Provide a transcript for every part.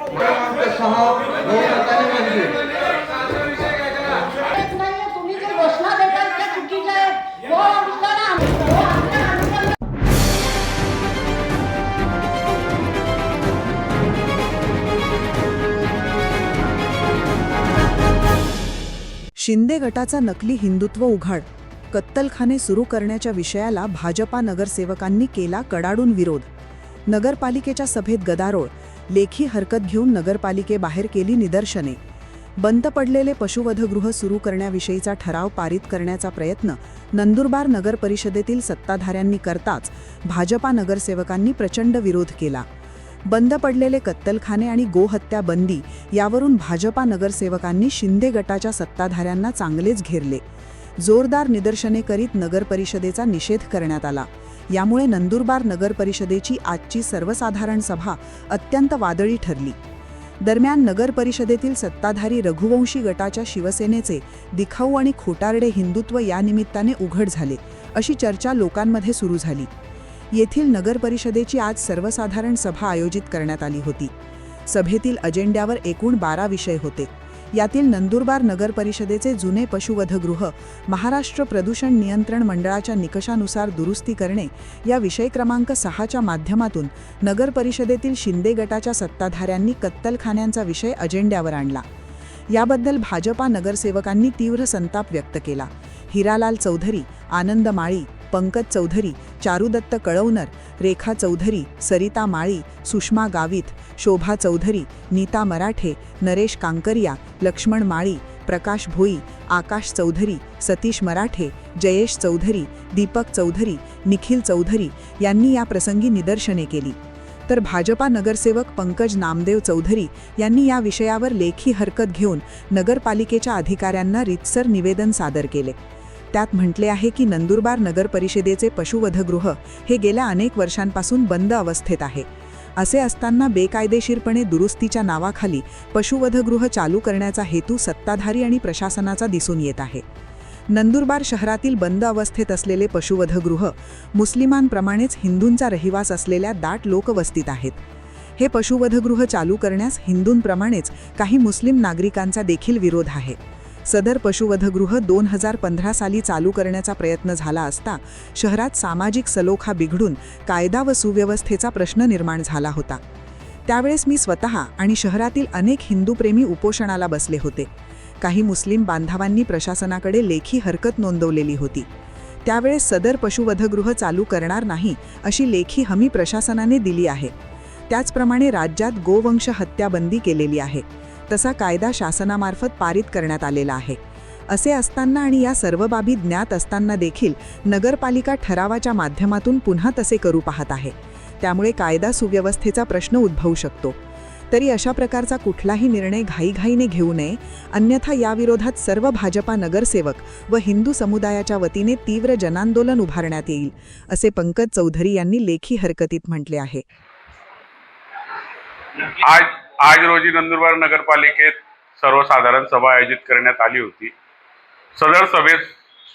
शिंदे गटाचा नकली हिंदुत्व उघाड, कत्तलखाने सुरू करण्याच्या विषयाला भाजपा नगरसेवकांनी केला कडाडून विरोध. नगरपालिकेच्या सभेत गदारोळ, लेखी हरकत घेऊन नगरपालिकेबाहेर केली निदर्शने. बंद पडलेले पशुवधगृह सुरू करण्याविषयीचा ठराव पारित करण्याचा प्रयत्न नंदुरबार नगर परिषदेतील सत्ताधाऱ्यांनी करताच भाजपा नगरसेवकांनी प्रचंड विरोध केला. बंद पडलेले कत्तलखाने आणि गोहत्या बंदी यावरून भाजपा नगरसेवकांनी शिंदे गटाच्या सत्ताधाऱ्यांना चांगलेच घेरले. जोरदार निदर्शने करीत नगरपरिषदेचा निषेध करण्यात आला. यामुळे नंदुरबार नगरपरिषदेची आजची सर्वसाधारण सभा अत्यंत वादळी ठरली. दरम्यान नगरपरिषदेतील सत्ताधारी रघुवंशी गटाच्या शिवसेनेचे दिखाऊ आणि खोटारडे हिंदुत्व या निमित्ताने उघड झाले, अशी चर्चा लोकांमध्ये सुरू झाली. येथील नगरपरिषदेची आज सर्वसाधारण सभा आयोजित करण्यात आली होती. सभेतील अजेंड्यावर एकूण 12 विषय होते. यातील नंदुरबार नगरपरिषदेचे जुने पशुवधगृह महाराष्ट्र प्रदूषण नियंत्रण मंडळाच्या निकषानुसार दुरुस्ती करणे या विषय क्रमांक 6च्या माध्यमातून नगरपरिषदेतील शिंदे गटाच्या सत्ताधाऱ्यांनी कत्तलखान्यांचा विषय अजेंड्यावर आणला. याबद्दल भाजपा नगरसेवकांनी तीव्र संताप व्यक्त केला. हिरालाल चौधरी, आनंद माळी, पंकज चौधरी, चारुदत्त कळवणर, रेखा चौधरी, सरिता माळी, सुषमा गावित, शोभा चौधरी, नीता मराठे, नरेश कांकरिया, लक्ष्मण माळी, प्रकाश भोई, आकाश चौधरी, सतीश मराठे, जयेश चौधरी, दीपक चौधरी, निखिल चौधरी यांनी या प्रसंगी निदर्शने केली. तर भाजपा नगरसेवक पंकज नामदेव चौधरी यांनी या विषयावर लेखी हरकत घेऊन नगरपालिकेच्या अधिकाऱ्यांना रीतसर निवेदन सादर केले. त्यात म्हटले आहे की नंदुरबार नगर परिषदेचे पशुवधगृह हे गेल्या अनेक वर्षांपासून बंद अवस्थेत आहे. असे असताना बेकायदेशीरपणे दुरुस्तीच्या नावाखाली पशुवधगृह चालू करण्याचा हेतू सत्ताधारी आणि प्रशासनाचा दिसून येत आहे. नंदुरबार शहरातील बंद अवस्थेत असलेले पशुवधगृह मुस्लिमांप्रमाणेच हिंदूंचा रहिवास असलेल्या दाट लोकवस्तीत आहेत. हे पशुवधगृह चालू करण्यास हिंदूंप्रमाणेच काही मुस्लिम नागरिकांचा देखील विरोध आहे. सदर पशुवधगृह 2015 साली चालू करण्याचा प्रयत्न झाला असता शहरात सामाजिक सलोखा बिघडून कायदा व सुव्यवस्थेचा प्रश्न निर्माण झाला होता. त्यावेळेस मी स्वतः आणि शहरातील अनेक हिंदूप्रेमी उपोषणाला बसले होते. काही मुस्लिम बांधवांनी प्रशासनाकडे लेखी हरकत नोंदवलेली होती. त्यावेळेस सदर पशुवधगृह चालू करणार नाही अशी लेखी हमी प्रशासनाने दिली आहे. त्याचप्रमाणे राज्यात गोवंश हत्या बंदी केलेली आहे. तसा कायदा शासनामार्फत पारित करण्यात आलेला आहे. असे असताना आणि या सर्व बाबी ज्ञात असताना देखील नगरपालिका ठरावाच्या माध्यमातून पुन्हा तसे करू पाहत आहे. त्यामुळे कायदा सुव्यवस्थेचा प्रश्न उद्भवू शकतो. तरी अशा प्रकारचा कुठलाही निर्णय घाईघाईने घेऊ नये, अन्यथा याविरोधात सर्व भाजपा नगरसेवक व हिंदू समुदायाच्या वतीने तीव्र जनांदोलन उभारण्यात येईल, असे पंकज चौधरी यांनी लेखी हरकतीत म्हटले आहे. आज रोजी नंदुरबार नगरपालिकेत सर्वसाधारण सभा आयोजित करण्यात आली होती. सदर सभेत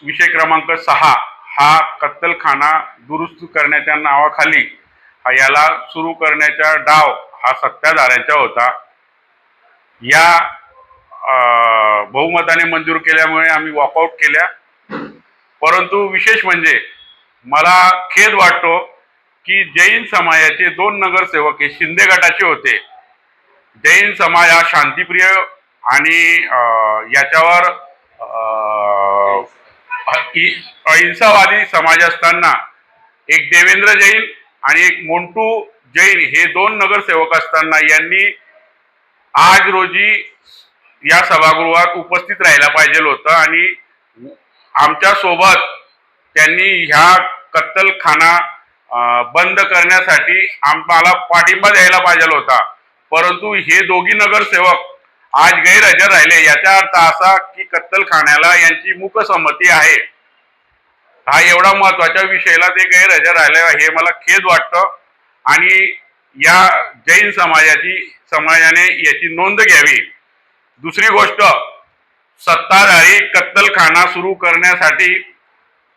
विषय क्रमांक 6 हा कत्तलखाना दुरुस्त करण्याच्या नावाखाली याला सुरू करण्याचा डाव हा सत्ताधाऱ्यांचा होता. या बहुमताने मंजूर केल्यामुळे आम्ही वॉकआउट केल्या. परंतु विशेष म्हणजे मला खेद वाटतो की जैन समाजाचे 2 नगरसेवक हे शिंदे गटाचे होते. जैन समाज हा शांतिप्रिय आणि याच्यावर अहिंसावादी समाज असताना एक देवेंद्र जैन आणि एक मोंटू जैन हे 2 नगरसेवक असताना यांनी आज रोजी या सभागृहात उपस्थित राहायला पाहिजे होतं आणि आमच्या सोबत त्यांनी ह्या कत्तलखाना बंद करण्यासाठी आम्हाला पाठिंबा द्यायला पाहिजे होता. परंतु हे दोघी नगरसेवक आज गैरहजर राहिले. याचा अर्थ असा की कत्तलखान्याला यांची मूकसंमती आहे. हा एवढा महत्वाच्या विषयाला ते गैरहजर राहिले हे मला खेद वाटतं आणि या जैन समाजाने याची नोंद घ्यावी. दुसरी गोष्ट, सत्ताधारी कत्तलखाना सुरू करण्यासाठी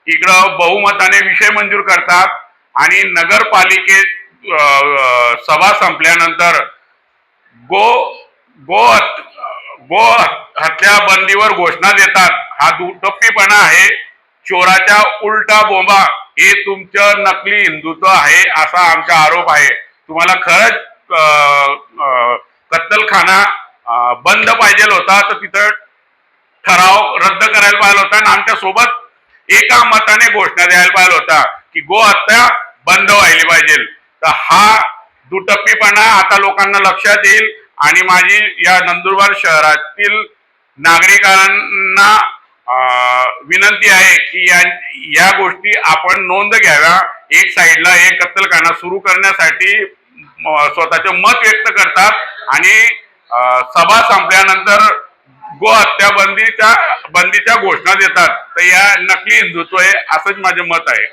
इकडं बहुमताने विषय मंजूर करतात आणि नगरपालिकेत सभा संपल्यानंतर गो गो गो हत्या बंदीवर घोषणा देतात हा दुटप्पीपणा आहे. चोराच्या उलटा बोंबा हे तुमचं नकली हिंदुत्व आहे असा आमचा आरोप आहे. तुम्हाला खरंच कत्तलखाना बंद पाहिजे होता तर तिथं ठराव रद्द करायला पाहिजे होता आणि आमच्या सोबत एका मताने घोषणा द्यायला पाहिजे होता की गो हत्या बंद व्हायला पाहिजे. तर हा दुटप्पीपणा आता लोकांना लक्षात येईल आणि माझी या नंदुरबार शहरातील नागरिकांना विनंती आहे की या गोष्टी आपण नोंद घ्याव्या. एक साईडला एक कत्तलखाना सुरू करण्यासाठी स्वतःचे मत व्यक्त करतात आणि सभा संपल्यानंतर गो हत्या बंदीच्या घोषणा देतात. तर या नकली हिंदुत्व आहे असंच माझे मत आहे.